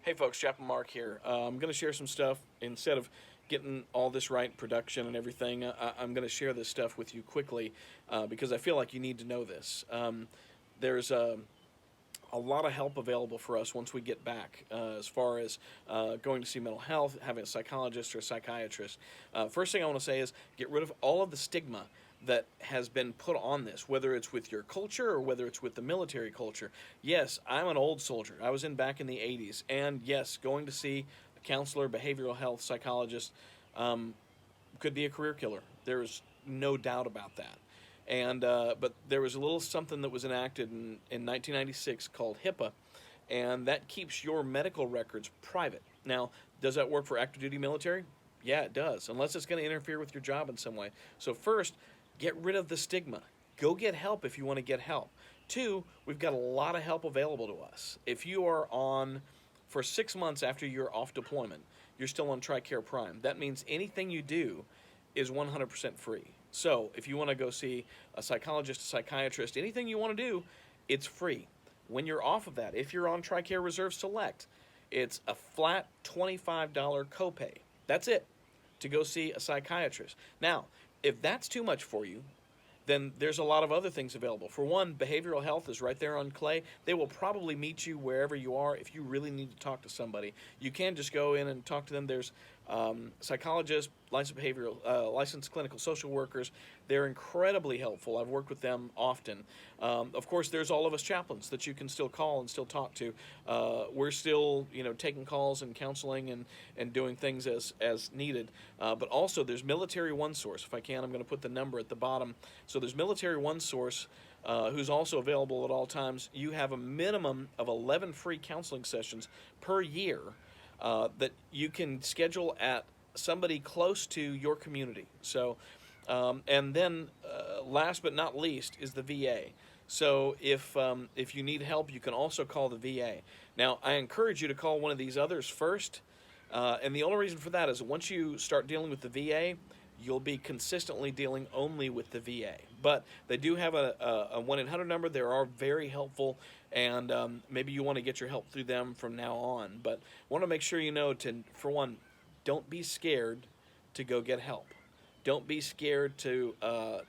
Hey folks, Chaplain Mark here. I'm going to share some stuff. Instead of getting all this right, production and everything, I'm going to share this stuff with you quickly because I feel like you need to know this. There's a lot of help available for us once we get back as far as going to see mental health, having a psychologist or a psychiatrist. First thing I want to say is get rid of all of the stigma that has been put on this, whether it's with your culture or whether it's with the military culture. Yes, I'm an old soldier. I was in back in the 80s, and yes, going to see a counselor, behavioral health psychologist could be a career killer. There's no doubt about that. And but there was a little something that was enacted in 1996 called HIPAA, and that keeps your medical records private. Now, does that work for active duty military? Yeah, it does, unless it's going to interfere with your job in some way. So first, get rid of the stigma. Go get help if you want to get help. Two, we've got a lot of help available to us. If you are on, for 6 months after you're off deployment, you're still on TRICARE Prime. That means anything you do is 100% free. So if you want to go see a psychologist, a psychiatrist, anything you want to do, it's free. When you're off of that, if you're on TRICARE Reserve Select, it's a flat $25 copay. That's it, to go see a psychiatrist. Now, if that's too much for you, then there's a lot of other things available. For one, behavioral health is right there on Clay. They will probably meet you wherever you are if you really need to talk to somebody. You can just go in and talk to them. There's psychologists, licensed clinical social workers. They're incredibly helpful. I've worked with them often. Of course, there's all of us chaplains that you can still call and still talk to. We're still, taking calls and counseling and doing things as needed. But also, there's Military OneSource. If I can, I'm going to put the number at the bottom. So there's Military OneSource, who's also available at all times. You have a minimum of 11 free counseling sessions per year that you can schedule at somebody close to your community. So, and then last but not least is the VA. So if you need help, you can also call the VA. Now, I encourage you to call one of these others first, and the only reason for that is once you start dealing with the VA, you'll be consistently dealing only with the VA. But they do have a 1-800 number. They are very helpful, and maybe you want to get your help through them from now on. But I want to make sure you know for one, don't be scared to go get help. Don't be scared to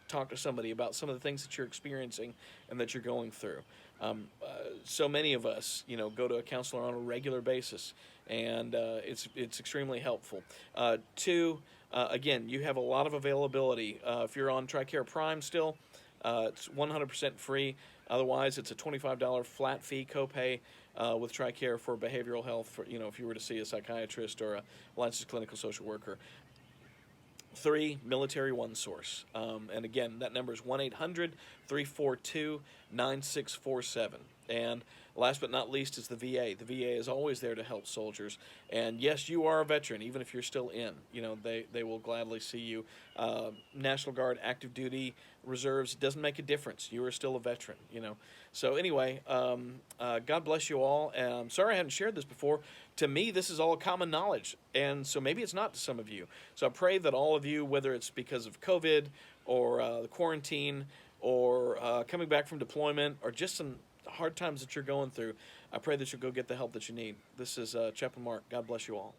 talk to somebody about some of the things that you're experiencing and that you're going through. So many of us, go to a counselor on a regular basis, and it's extremely helpful. Two, again, you have a lot of availability. If you're on TRICARE Prime still, it's 100% free. Otherwise, it's a $25 flat fee copay with TRICARE for behavioral health. For if you were to see a psychiatrist or a licensed clinical social worker. 3, Military OneSource. And again, that number is 1-800-342-9647. And last but not least is the VA. The VA is always there to help soldiers. And yes, you are a veteran, even if you're still in. They will gladly see you. National Guard, active duty, reserves, it doesn't make a difference. You are still a veteran, So anyway, God bless you all. And I'm sorry I hadn't shared this before. To me, this is all common knowledge. And so maybe it's not to some of you. So I pray that all of you, whether it's because of COVID or the quarantine or coming back from deployment or just some hard times that you're going through, I pray that you'll go get the help that you need. This is Chaplain Mark. God bless you all.